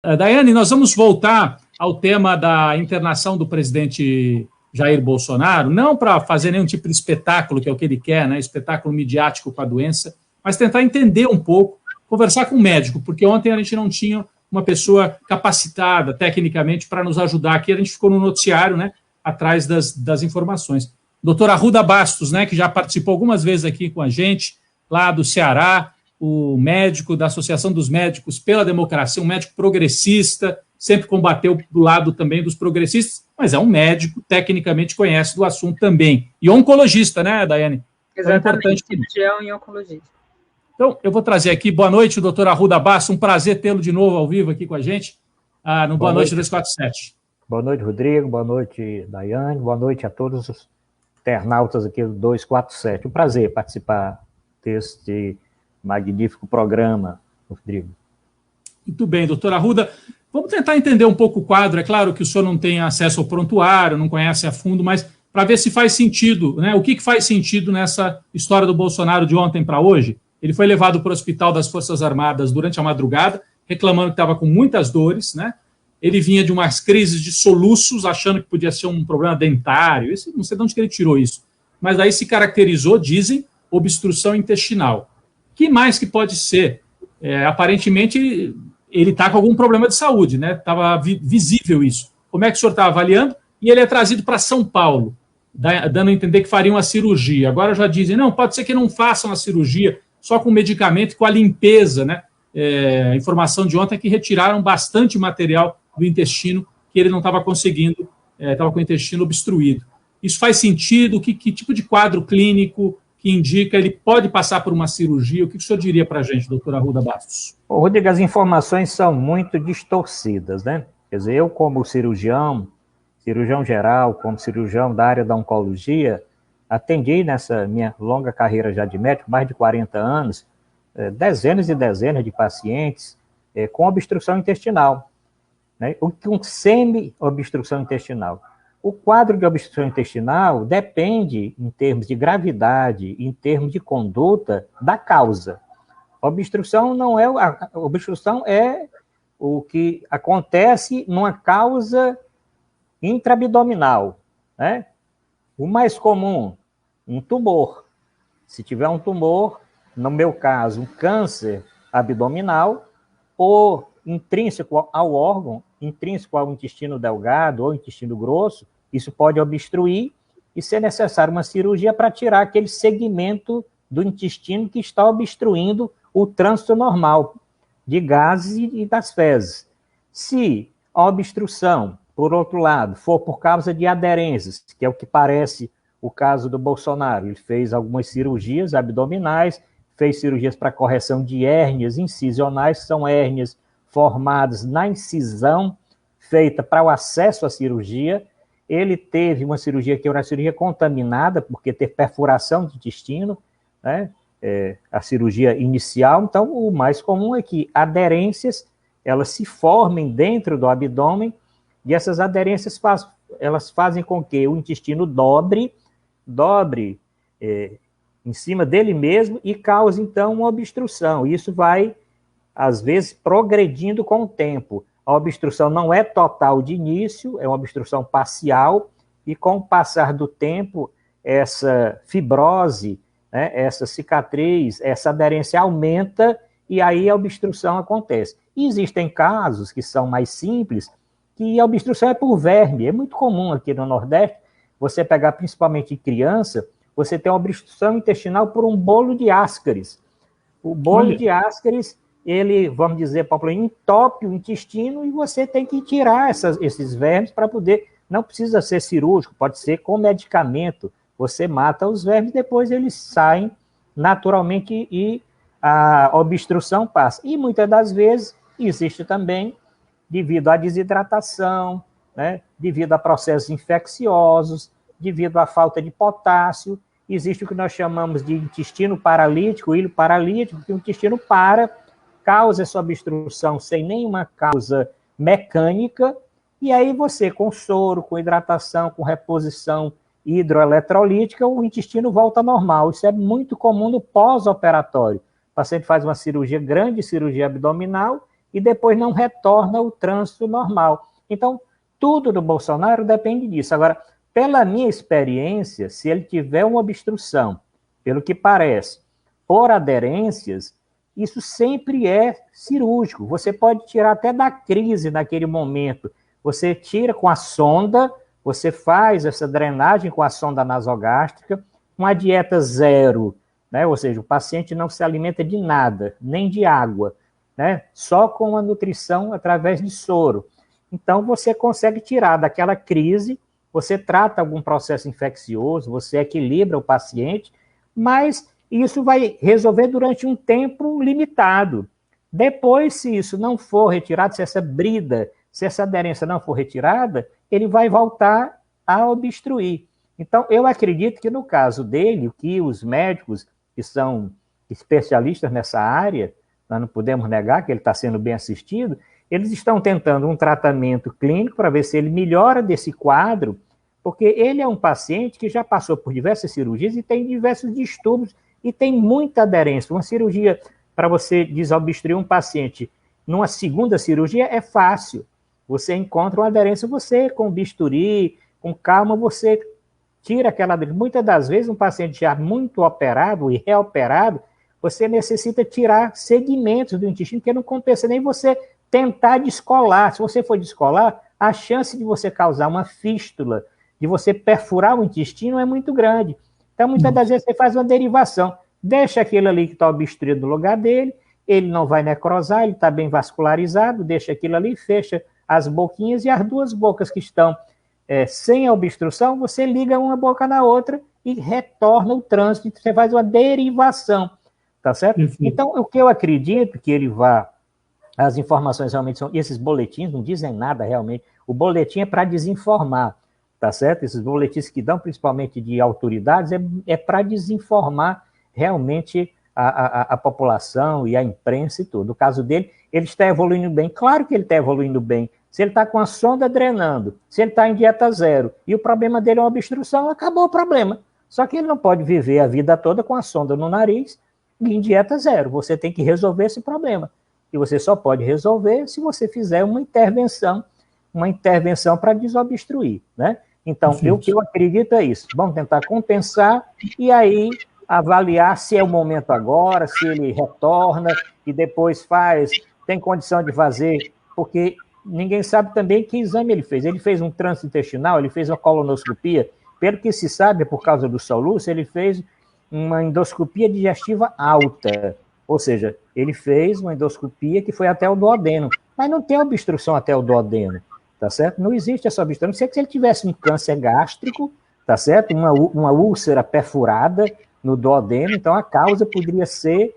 Daiane, nós vamos voltar ao tema da internação do presidente Jair Bolsonaro, não para fazer nenhum tipo de espetáculo, que é o que ele quer, né, espetáculo midiático com a doença, mas tentar entender um pouco, conversar com o médico, porque ontem a gente não tinha uma pessoa capacitada tecnicamente para nos ajudar aqui, a gente ficou no noticiário, né, atrás das informações. Doutor Arruda Bastos, né, que já participou algumas vezes aqui com a gente, lá do Ceará, o médico da Associação dos Médicos pela Democracia, um médico progressista, sempre combateu do lado também dos progressistas, mas é um médico, tecnicamente conhece do assunto também. E oncologista, né, Daiane? Exatamente, cirurgião e oncologista. Então, eu vou trazer aqui, boa noite, doutor Arruda Bastos, um prazer tê-lo de novo ao vivo aqui com a gente, no Boa Noite 247. Boa noite, Rodrigo, boa noite, Daiane, boa noite a todos os internautas aqui do 247. Um prazer participar deste magnífico programa, Rodrigo. Muito bem, doutor Arruda. Vamos tentar entender um pouco o quadro. É claro que o senhor não tem acesso ao prontuário, não conhece a fundo, mas para ver se faz sentido, né? O que faz sentido nessa história do Bolsonaro de ontem para hoje? Ele foi levado para o Hospital das Forças Armadas durante a madrugada, reclamando que estava com muitas dores, né? Ele vinha de umas crises de soluços, achando que podia ser um problema dentário. Isso, não sei de onde que ele tirou isso. Mas aí se caracterizou, dizem, obstrução intestinal. Que mais que pode ser? Aparentemente, ele está com algum problema de saúde, né? Estava visível isso. Como é que o senhor está avaliando? E ele é trazido para São Paulo, dando a entender que faria uma cirurgia. Agora já dizem, não, pode ser que não façam a cirurgia só com medicamento, com a limpeza, né? A informação de ontem é que retiraram bastante material do intestino, que ele não estava conseguindo, estava com o intestino obstruído. Isso faz sentido? Que tipo de quadro clínico que indica ele pode passar por uma cirurgia? O que o senhor diria para a gente, doutora Arruda Bastos? Rodrigo, as informações são muito distorcidas, né? Quer dizer, eu como cirurgião geral, como cirurgião da área da oncologia, atendi nessa minha longa carreira já de médico, mais de 40 anos, dezenas e dezenas de pacientes com obstrução intestinal, né? Com semi-obstrução intestinal. O quadro de obstrução intestinal depende, em termos de gravidade, em termos de conduta, da causa. Obstrução não é... A obstrução é o que acontece numa causa intraabdominal, né? O mais comum, um tumor. Se tiver um tumor, no meu caso, um câncer abdominal, ou intrínseco ao órgão, intrínseco ao intestino delgado ou intestino grosso, isso pode obstruir e ser necessário uma cirurgia para tirar aquele segmento do intestino que está obstruindo o trânsito normal de gases e das fezes. Se a obstrução, por outro lado, for por causa de aderências, que é o que parece o caso do Bolsonaro, ele fez algumas cirurgias abdominais, fez cirurgias para correção de hérnias incisionais, são hérnias formadas na incisão, feita para o acesso à cirurgia. Ele teve uma cirurgia que era uma cirurgia contaminada, porque teve perfuração do intestino, né? A cirurgia inicial. Então, o mais comum é que aderências, elas se formem dentro do abdômen, e essas aderências elas fazem com que o intestino dobre em cima dele mesmo e cause, então, uma obstrução. Isso vai, às vezes, progredindo com o tempo. A obstrução não é total de início, é uma obstrução parcial, e com o passar do tempo, essa fibrose, né, essa cicatriz, essa aderência aumenta, e aí a obstrução acontece. E existem casos que são mais simples, que a obstrução é por verme. É muito comum aqui no Nordeste, você pegar principalmente em criança, você tem uma obstrução intestinal por um bolo de ascaris. O bolo de ascaris, ele, vamos dizer, entope o intestino e você tem que tirar esses vermes para poder... Não precisa ser cirúrgico, pode ser com medicamento. Você mata os vermes, depois eles saem naturalmente e a obstrução passa. E muitas das vezes existe também, devido à desidratação, né, devido a processos infecciosos, devido à falta de potássio, existe o que nós chamamos de intestino paralítico, ilho paralítico, que o intestino causa essa obstrução sem nenhuma causa mecânica, e aí você, com soro, com hidratação, com reposição hidroeletrolítica, o intestino volta ao normal. Isso é muito comum no pós-operatório. O paciente faz uma cirurgia grande, cirurgia abdominal, e depois não retorna o trânsito normal. Então, tudo do Bolsonaro depende disso. Agora, pela minha experiência, se ele tiver uma obstrução, pelo que parece, por aderências, isso sempre é cirúrgico. Você pode tirar até da crise naquele momento. Você tira com a sonda, você faz essa drenagem com a sonda nasogástrica, uma dieta zero, né? Ou seja, o paciente não se alimenta de nada, nem de água, né? Só com a nutrição através de soro. Então, você consegue tirar daquela crise, você trata algum processo infeccioso, você equilibra o paciente, mas isso vai resolver durante um tempo limitado. Depois, se isso não for retirado, se essa brida, se essa aderência não for retirada, ele vai voltar a obstruir. Então, eu acredito que no caso dele, o que os médicos que são especialistas nessa área, nós não podemos negar que ele está sendo bem assistido, eles estão tentando um tratamento clínico para ver se ele melhora desse quadro, porque ele é um paciente que já passou por diversas cirurgias e tem diversos distúrbios e tem muita aderência. Uma cirurgia para você desobstruir um paciente numa segunda cirurgia é fácil. Você encontra uma aderência, você com bisturi, com calma, você tira aquela aderência. Muitas das vezes, um paciente já muito operado e reoperado, você necessita tirar segmentos do intestino, porque não compensa nem você tentar descolar. Se você for descolar, a chance de você causar uma fístula, de você perfurar o intestino é muito grande. Então, muitas das vezes, você faz uma derivação. Deixa aquele ali que está obstruído no lugar dele, ele não vai necrosar, ele está bem vascularizado, deixa aquilo ali, fecha as boquinhas, e as duas bocas que estão sem a obstrução, você liga uma boca na outra e retorna o trânsito, você faz uma derivação, tá certo? Enfim. Então, o que eu acredito que ele vá, as informações realmente são, e esses boletins não dizem nada realmente, o boletim é para desinformar, tá certo? Esses boletins que dão, principalmente de autoridades, é para desinformar realmente a população e a imprensa e tudo. No caso dele, ele está evoluindo bem. Claro que ele está evoluindo bem. Se ele está com a sonda drenando, se ele está em dieta zero, e o problema dele é uma obstrução, acabou o problema. Só que ele não pode viver a vida toda com a sonda no nariz e em dieta zero. Você tem que resolver esse problema. E você só pode resolver se você fizer uma intervenção para desobstruir, né? Então, o que eu acredito é isso. Vamos tentar compensar e aí avaliar se é o momento agora, se ele retorna e depois tem condição de fazer, porque ninguém sabe também que exame ele fez. Ele fez um trânsito intestinal, ele fez uma colonoscopia, pelo que se sabe, por causa do soluço, ele fez uma endoscopia digestiva alta, ou seja, ele fez uma endoscopia que foi até o duodeno, mas não tem obstrução até o duodeno, tá certo? Não existe essa obstrução, não sei que se ele tivesse um câncer gástrico, tá certo? Uma úlcera perfurada no duodeno, então a causa poderia ser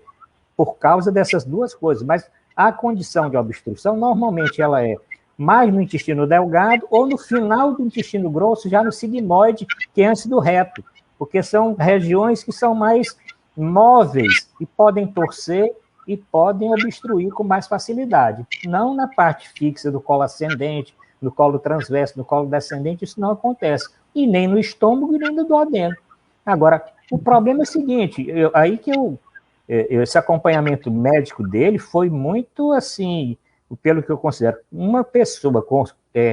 por causa dessas duas coisas, mas a condição de obstrução, normalmente ela é mais no intestino delgado ou no final do intestino grosso, já no sigmoide, que é antes do reto, porque são regiões que são mais móveis e podem torcer e podem obstruir com mais facilidade. Não na parte fixa do colo ascendente, no colo transverso, no colo descendente, isso não acontece. E nem no estômago e nem no duodeno. Agora, o problema é o seguinte, esse acompanhamento médico dele foi muito, assim, pelo que eu considero, uma pessoa com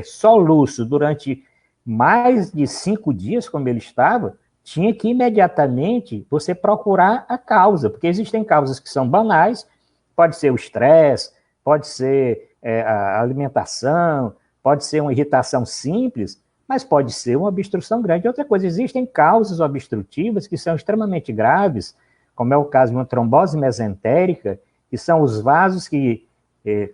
soluço durante mais de 5 dias, como ele estava, tinha que imediatamente você procurar a causa, porque existem causas que são banais, pode ser o estresse, pode ser a alimentação, pode ser uma irritação simples, mas pode ser uma obstrução grande. Outra coisa, existem causas obstrutivas que são extremamente graves, como é o caso de uma trombose mesentérica, que são os vasos que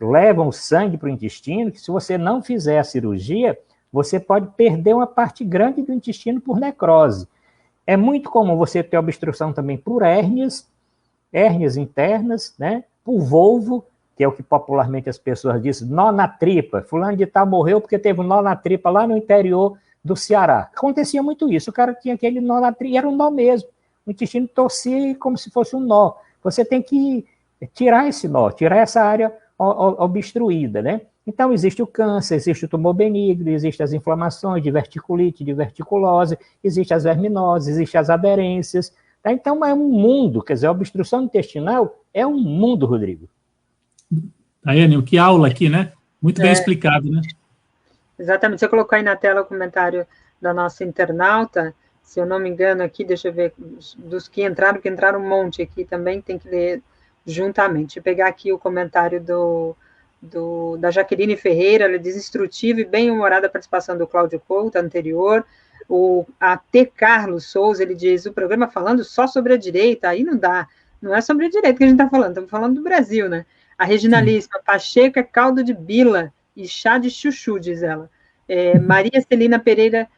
levam o sangue para o intestino, que se você não fizer a cirurgia, você pode perder uma parte grande do intestino por necrose. É muito comum você ter obstrução também por hérnias internas, né? Por volvo, que é o que popularmente as pessoas dizem, nó na tripa. Fulano de tal morreu porque teve um nó na tripa lá no interior do Ceará. Acontecia muito isso, o cara tinha aquele nó na tripa, e era um nó mesmo. O intestino torcia como se fosse um nó. Você tem que tirar esse nó, tirar essa área obstruída, né? Então, existe o câncer, existe o tumor benigno, existem as inflamações de verticulite, de verticulose, existem as verminoses, existem as aderências. Tá? Então, é um mundo, quer dizer, a obstrução intestinal é um mundo, Rodrigo. Daiane, que aula aqui, né? Muito bem explicado, né? Exatamente. Você colocou aí na tela o comentário da nossa internauta, se eu não me engano aqui, deixa eu ver, dos que entraram um monte aqui também, tem que ler juntamente. Deixa eu pegar aqui o comentário da Jaqueline Ferreira, ela diz instrutiva e bem-humorada a participação do Cláudio Couto, anterior. A T. Carlos Souza, ele diz, o programa falando só sobre a direita, aí não dá, não é sobre a direita que a gente está falando, estamos falando do Brasil, né? A Reginalíssima, Pacheco é caldo de bila e chá de chuchu, diz ela. Maria Celina Pereira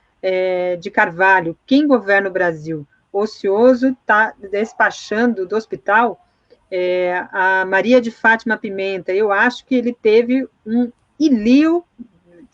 de Carvalho, quem governa o Brasil? Ocioso está despachando do hospital? A Maria de Fátima Pimenta, eu acho que ele teve um ilio,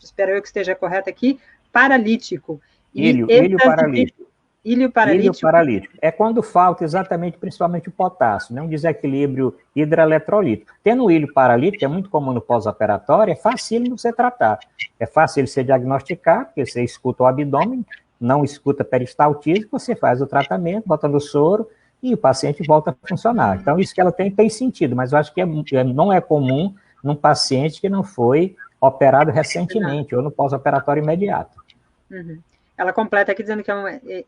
espero eu que esteja correto aqui, paralítico. Ilho paralítico. Ilho paralítico. Ilho paralítico. É quando falta exatamente, principalmente o potássio, né? Um desequilíbrio hidroeletrolítico. Tendo o ilho paralítico, é muito comum no pós-operatório, é fácil de você tratar. É fácil ele ser diagnosticado, porque você escuta o abdômen, não escuta peristaltismo, você faz o tratamento, bota no soro e o paciente volta a funcionar. Então, isso que ela tem sentido, mas eu acho que não é comum num paciente que não foi operado recentemente ou no pós-operatório imediato. Uhum. Ela completa aqui dizendo que é um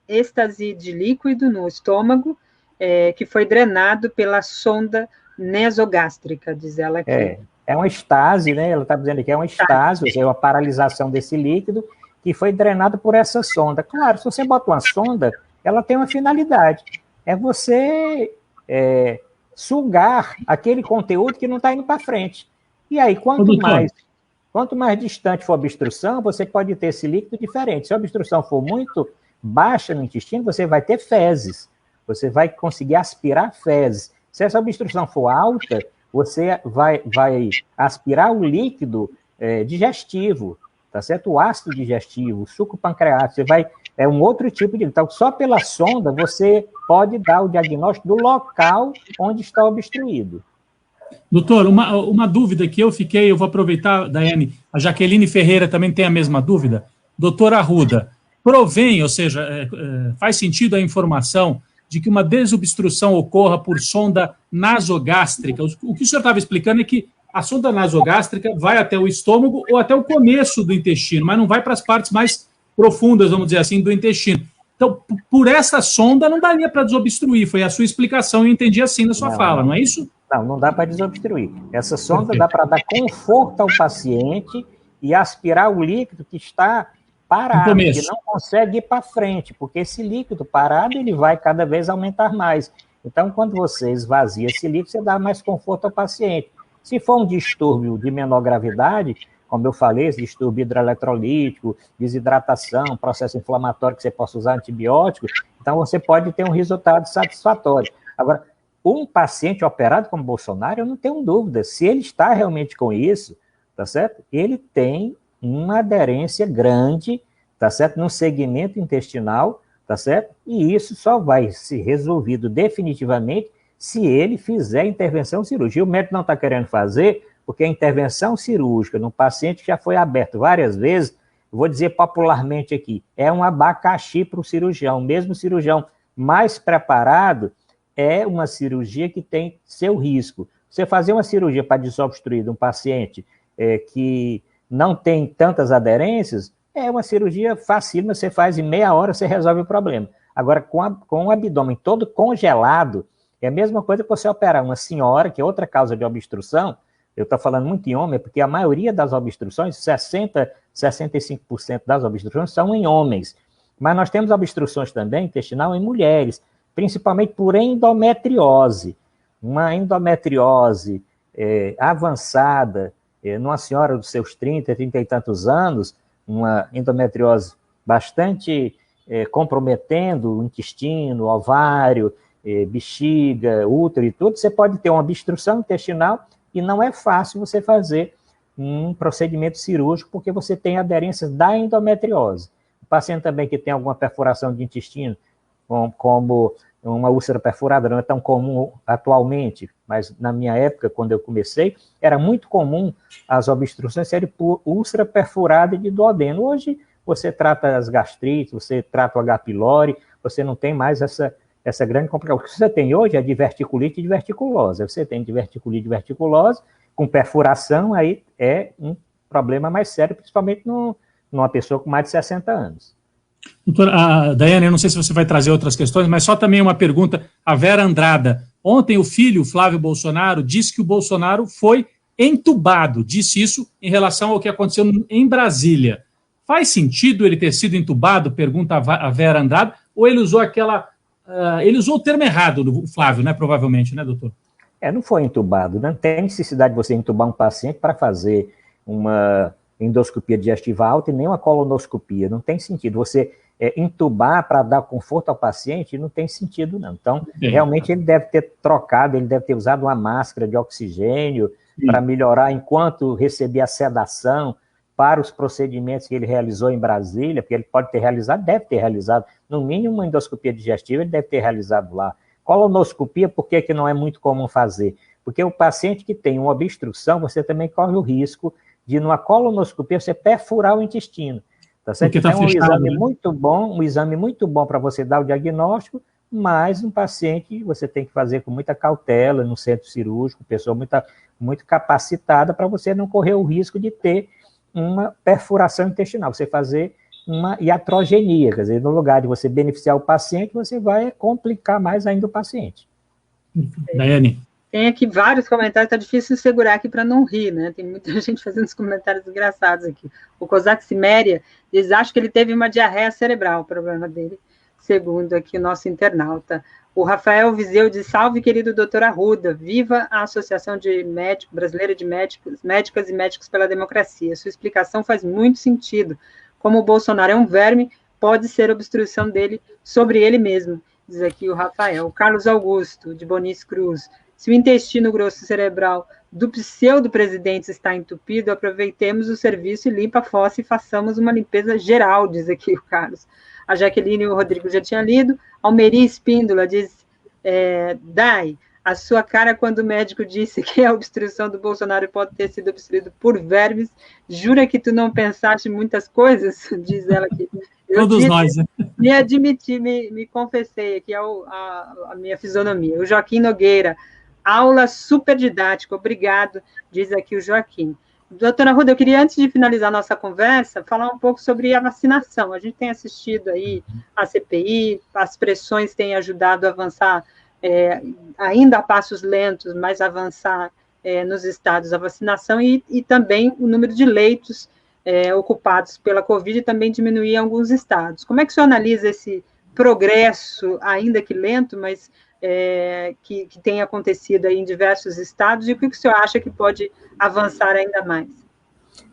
êxtase de líquido no estômago que foi drenado pela sonda nasogástrica, diz ela aqui. É uma estase, né? Ela está dizendo que é uma estase, ou seja, uma paralisação desse líquido que foi drenado por essa sonda. Claro, se você bota uma sonda, ela tem uma finalidade. É você sugar aquele conteúdo que não está indo para frente. E aí, quanto mais distante for a obstrução, você pode ter esse líquido diferente. Se a obstrução for muito baixa no intestino, você vai ter fezes. Você vai conseguir aspirar fezes. Se essa obstrução for alta, você vai aspirar o líquido digestivo, tá certo? O ácido digestivo, o suco pancreático, é um outro tipo de... Então, só pela sonda, você pode dar o diagnóstico do local onde está obstruído. Doutor, uma dúvida que eu fiquei, eu vou aproveitar, Daiane, a Jaqueline Ferreira também tem a mesma dúvida. Doutor Arruda, provém, ou seja, faz sentido a informação de que uma desobstrução ocorra por sonda nasogástrica? O que o senhor estava explicando é que a sonda nasogástrica vai até o estômago ou até o começo do intestino, mas não vai para as partes mais profundas, vamos dizer assim, do intestino. Então, por essa sonda não daria para desobstruir, foi a sua explicação, eu entendi assim na sua fala, não é isso? Não dá para desobstruir. Essa sonda dá para dar conforto ao paciente e aspirar o líquido que está parado, que não consegue ir para frente, porque esse líquido parado ele vai cada vez aumentar mais. Então, quando você esvazia esse líquido, você dá mais conforto ao paciente. Se for um distúrbio de menor gravidade, como eu falei, esse distúrbio hidroeletrolítico, desidratação, processo inflamatório que você possa usar antibiótico, então você pode ter um resultado satisfatório. Agora, um paciente operado como Bolsonaro, eu não tenho dúvida, se ele está realmente com isso, tá certo? Ele tem uma aderência grande, tá certo? No segmento intestinal, tá certo? E isso só vai ser resolvido definitivamente se ele fizer intervenção cirúrgica. O médico não está querendo fazer, porque a intervenção cirúrgica num paciente que já foi aberto várias vezes, eu vou dizer popularmente aqui, é um abacaxi para o cirurgião. Mesmo o cirurgião mais preparado, é uma cirurgia que tem seu risco. Você fazer uma cirurgia para desobstruir de um paciente que não tem tantas aderências, é uma cirurgia facílima, você faz em meia hora, você resolve o problema. Agora, com o abdômen todo congelado, é a mesma coisa que você operar uma senhora, que é outra causa de obstrução, eu estou falando muito em homem, porque a maioria das obstruções, 65% das obstruções são em homens. Mas nós temos obstruções também intestinal em mulheres, principalmente por endometriose. Uma endometriose avançada, numa senhora dos seus 30 e tantos anos, uma endometriose bastante comprometendo o intestino, o ovário, bexiga, útero e tudo, você pode ter uma obstrução intestinal e não é fácil você fazer um procedimento cirúrgico porque você tem aderências da endometriose. O paciente também que tem alguma perfuração de intestino, como uma úlcera perfurada, não é tão comum atualmente, mas na minha época, quando eu comecei, era muito comum as obstruções serem por úlcera perfurada de duodeno. Hoje, você trata as gastrites, você trata o H. pylori, você não tem mais essa grande complicação. O que você tem hoje é diverticulite e diverticulose. Você tem diverticulite e diverticulose, com perfuração, aí é um problema mais sério, principalmente numa pessoa com mais de 60 anos. Doutora Daiane, eu não sei se você vai trazer outras questões, mas só também uma pergunta. A Vera Andrada, ontem o filho, Flávio Bolsonaro, disse que o Bolsonaro foi entubado, disse isso em relação ao que aconteceu em Brasília. Faz sentido ele ter sido entubado, pergunta a Vera Andrada, ou ele usou ele usou o termo errado, do Flávio, né, provavelmente, né, doutor? Não foi entubado, não tem necessidade de você entubar um paciente para fazer uma endoscopia digestiva alta e nem uma colonoscopia, não tem sentido. Você entubar para dar conforto ao paciente não tem sentido, não. Então, realmente ele deve ter trocado, ele deve ter usado uma máscara de oxigênio para melhorar enquanto recebia a sedação para os procedimentos que ele realizou em Brasília, porque ele pode ter realizado, deve ter realizado, no mínimo uma endoscopia digestiva ele deve ter realizado lá. Colonoscopia, por que não é muito comum fazer? Porque o paciente que tem uma obstrução, você também corre o risco de, numa colonoscopia, você perfurar o intestino. Tá certo? Então, um exame muito bom para você dar o diagnóstico, mas um paciente você tem que fazer com muita cautela, no centro cirúrgico, pessoa muito capacitada para você não correr o risco de ter uma perfuração intestinal, você fazer uma iatrogenia, quer dizer, no lugar de você beneficiar o paciente, você vai complicar mais ainda o paciente. Daiane. Tem aqui vários comentários, tá difícil segurar aqui para não rir, né? Tem muita gente fazendo os comentários engraçados aqui. O Kozak Siméria diz, acho que ele teve uma diarreia cerebral, o problema dele, segundo aqui o nosso internauta. O Rafael Viseu diz, salve, querido doutor Arruda, viva a Associação Brasileira de Médicas e Médicos pela Democracia. Sua explicação faz muito sentido. Como o Bolsonaro é um verme, pode ser obstrução dele sobre ele mesmo, diz aqui o Rafael. O Carlos Augusto, de Bonis Cruz, se o intestino grosso cerebral do pseudo-presidente está entupido, aproveitemos o serviço e limpa a fossa e façamos uma limpeza geral, diz aqui o Carlos. A Jaqueline e o Rodrigo já tinham lido. Almeri Espíndola diz, Dai, a sua cara quando o médico disse que a obstrução do Bolsonaro pode ter sido obstruída por vermes, jura que tu não pensaste muitas coisas? Diz ela aqui. Todos nós, né? Me admiti, me confessei aqui a minha fisionomia. O Joaquim Nogueira, aula super didática, obrigado, diz aqui o Joaquim. Doutora Arruda, eu queria, antes de finalizar a nossa conversa, falar um pouco sobre a vacinação. A gente tem assistido aí a CPI, as pressões têm ajudado a avançar, ainda a passos lentos, mas avançar nos estados a vacinação e também o número de leitos ocupados pela Covid também diminuir em alguns estados. Como é que o senhor analisa esse progresso, ainda que lento, mas que tem acontecido aí em diversos estados, e o que o senhor acha que pode avançar ainda mais?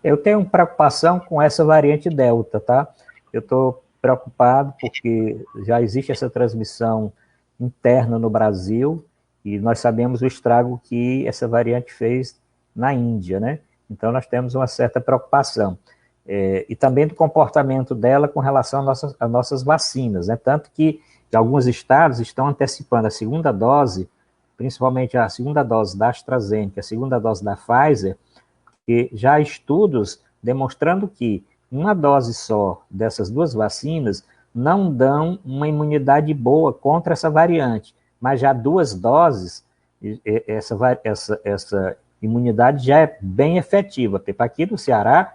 Eu tenho preocupação com essa variante Delta, tá? Eu estou preocupado porque já existe essa transmissão interna no Brasil e nós sabemos o estrago que essa variante fez na Índia, né? Então nós temos uma certa preocupação. E também do comportamento dela com relação às nossas vacinas, né? Tanto que alguns estados estão antecipando a segunda dose, principalmente a segunda dose da AstraZeneca, a segunda dose da Pfizer, e já há estudos demonstrando que uma dose só dessas duas vacinas não dão uma imunidade boa contra essa variante, mas já duas doses, essa imunidade já é bem efetiva. Aqui no Ceará,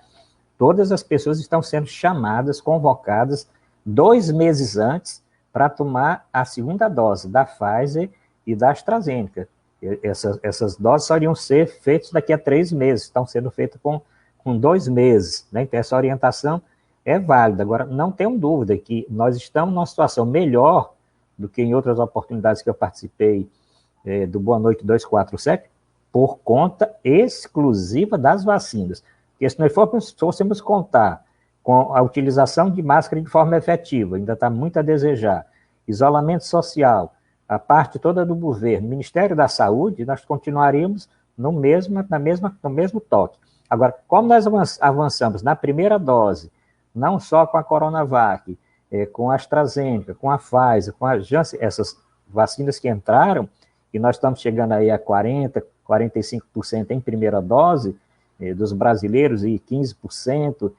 todas as pessoas estão sendo chamadas, convocadas 2 meses antes para tomar a segunda dose da Pfizer e da AstraZeneca. Essas doses só iriam ser feitas daqui a 3 meses, estão sendo feitas com 2 meses, né? Então essa orientação é válida. Agora, não tenho dúvida que nós estamos numa situação melhor do que em outras oportunidades que eu participei do Boa Noite 247, por conta exclusiva das vacinas. Porque se nós fôssemos contar com a utilização de máscara de forma efetiva, ainda está muito a desejar, isolamento social, a parte toda do governo, Ministério da Saúde, nós continuaríamos no mesmo toque. Agora, como nós avançamos na primeira dose, não só com a Coronavac, com a AstraZeneca, com a Pfizer, com a Janssen, essas vacinas que entraram, e nós estamos chegando aí a 40%, 45% em primeira dose dos brasileiros e 15%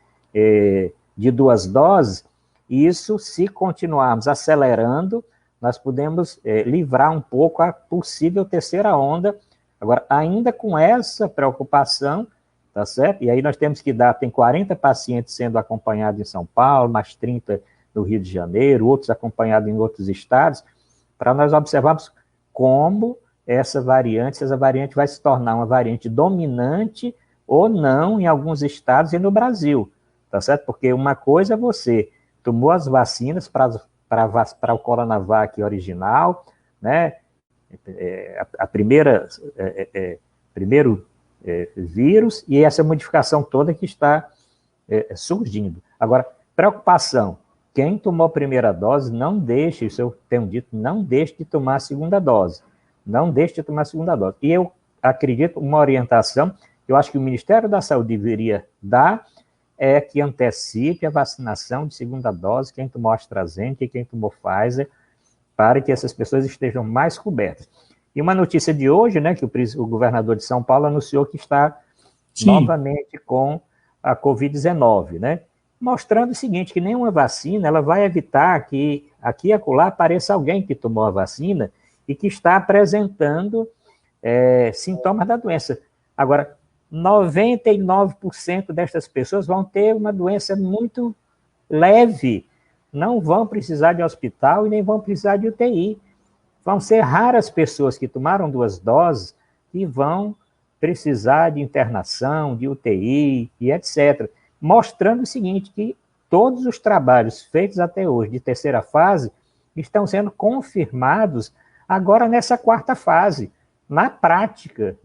de 2 doses, isso, se continuarmos acelerando, nós podemos livrar um pouco a possível terceira onda Agora, ainda com essa preocupação, tá certo? E aí nós temos que dar, tem 40 pacientes sendo acompanhados em São Paulo, mais 30 no Rio de Janeiro, outros acompanhados em outros estados, para nós observarmos como essa variante vai se tornar uma variante dominante ou não em alguns estados e no Brasil, tá certo? Porque uma coisa é você tomou as vacinas para o Coronavac original, né? Primeiro vírus, e essa modificação toda que está surgindo. Agora, preocupação, quem tomou a primeira dose, não deixe, isso eu tenho dito, não deixe de tomar a segunda dose. Não deixe de tomar a segunda dose. E eu acredito, uma orientação, que eu acho que o Ministério da Saúde deveria dar, é que antecipe a vacinação de segunda dose, quem tomou AstraZeneca e quem tomou Pfizer, para que essas pessoas estejam mais cobertas. E uma notícia de hoje, né, que o governador de São Paulo anunciou que está novamente com a Covid-19, né, mostrando o seguinte, que nenhuma vacina ela vai evitar que aqui e acolá apareça alguém que tomou a vacina e que está apresentando sintomas da doença. Agora, 99% destas pessoas vão ter uma doença muito leve, não vão precisar de hospital e nem vão precisar de UTI. Vão ser raras pessoas que tomaram 2 doses e vão precisar de internação, de UTI e etc. Mostrando o seguinte, que todos os trabalhos feitos até hoje de terceira fase estão sendo confirmados agora nessa 4ª fase. Na prática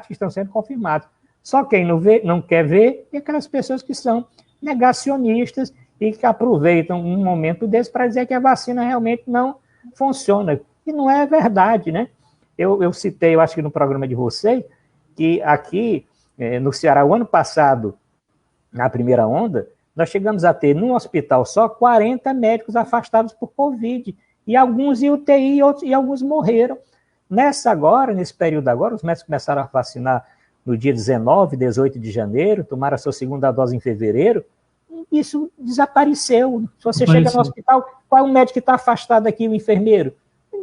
estão sendo confirmados. Só quem não quer ver é aquelas pessoas que são negacionistas e que aproveitam um momento desse para dizer que a vacina realmente não funciona. E não é verdade, né? Eu citei, eu acho que no programa de vocês, que aqui no Ceará, o ano passado, na primeira onda, nós chegamos a ter, num hospital só, 40 médicos afastados por Covid, e alguns em UTI e alguns morreram. Nesse período agora, os médicos começaram a vacinar no dia 19, 18 de janeiro, tomaram a sua segunda dose em fevereiro, isso desapareceu. Se você chega no hospital, qual é o médico que está afastado aqui, o enfermeiro?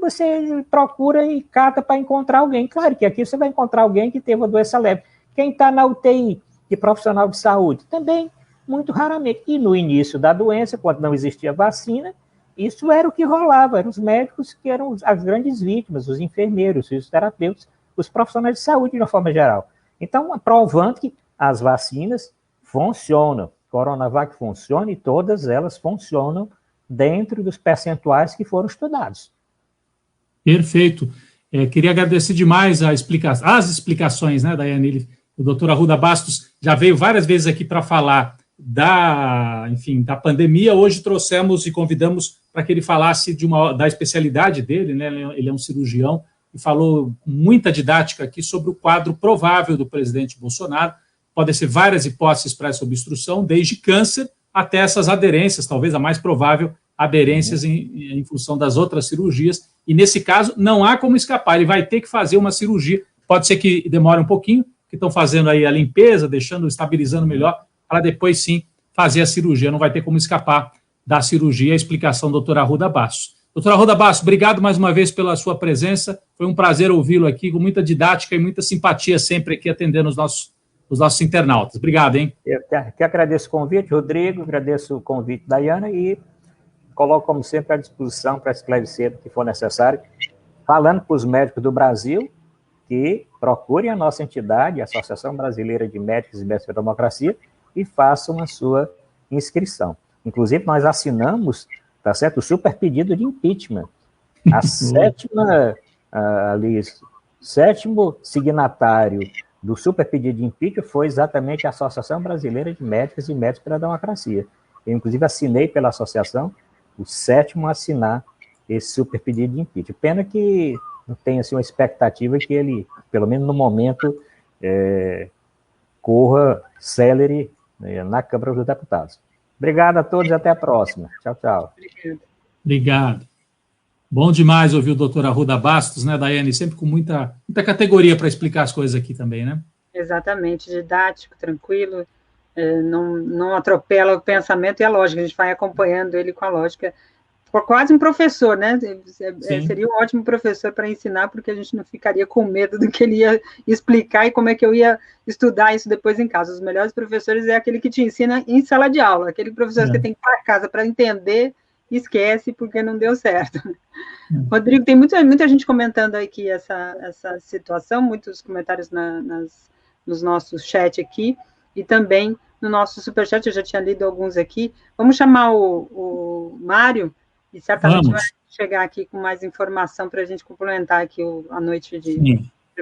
Você procura e cata para encontrar alguém. Claro que aqui você vai encontrar alguém que teve uma doença leve. Quem está na UTI, de profissional de saúde, também, muito raramente. E no início da doença, quando não existia vacina, isso era o que rolava, eram os médicos que eram as grandes vítimas, os enfermeiros, os fisioterapeutas, os profissionais de saúde de uma forma geral. Então, provando que as vacinas funcionam, Coronavac funciona e todas elas funcionam dentro dos percentuais que foram estudados. Perfeito. Queria agradecer demais as explicações, né, Daiane? O doutor Arruda Bastos já veio várias vezes aqui para falar da pandemia. Hoje trouxemos e convidamos para que ele falasse da especialidade dele, né? Ele é um cirurgião e falou com muita didática aqui sobre o quadro provável do presidente Bolsonaro. Podem ser várias hipóteses para essa obstrução, desde câncer até essas aderências, talvez a mais provável, aderências em função das outras cirurgias. E nesse caso, não há como escapar, ele vai ter que fazer uma cirurgia. Pode ser que demore um pouquinho, que estão fazendo aí a limpeza, estabilizando melhor, para depois sim fazer a cirurgia. Não vai ter como escapar da cirurgia. A explicação do doutor Arruda Bastos. Doutor Arruda Bastos, obrigado mais uma vez pela sua presença. Foi um prazer ouvi-lo aqui, com muita didática e muita simpatia sempre aqui atendendo os nossos internautas. Obrigado, hein? Eu que agradeço o convite, Rodrigo, agradeço o convite, Daiane, e coloco, como sempre, à disposição para esclarecer o que for necessário, falando para os médicos do Brasil que procurem a nossa entidade, a Associação Brasileira de Médicos e Médicos da Democracia, e façam a sua inscrição. Inclusive, nós assinamos, tá certo, o super pedido de impeachment. A sétimo signatário do super pedido de impeachment foi exatamente a Associação Brasileira de Médicos e Médicos pela Democracia. Eu, inclusive, assinei pela associação, o 7º a assinar esse super pedido de impeachment. Pena que não tem assim, uma expectativa que ele, pelo menos no momento, corra célere na Câmara dos Deputados. Obrigado a todos e até a próxima. Tchau, tchau. Obrigado. Bom demais ouvir o doutor Arruda Bastos, né, Daiane? Sempre com muita categoria para explicar as coisas aqui também, né? Exatamente, didático, tranquilo, não atropela o pensamento e a lógica, a gente vai acompanhando ele com a lógica, quase um professor, né? Seria um ótimo professor para ensinar, porque a gente não ficaria com medo do que ele ia explicar e como é que eu ia estudar isso depois em casa. Os melhores professores é aquele que te ensina em sala de aula, aquele professor que tem que ir para casa para entender, esquece porque não deu certo. Rodrigo, tem muita gente comentando aqui essa situação, muitos comentários nos nossos chat aqui, e também no nosso superchat, eu já tinha lido alguns aqui. Vamos chamar o Mário, e certamente vai chegar aqui com mais informação para a gente complementar aqui a noite de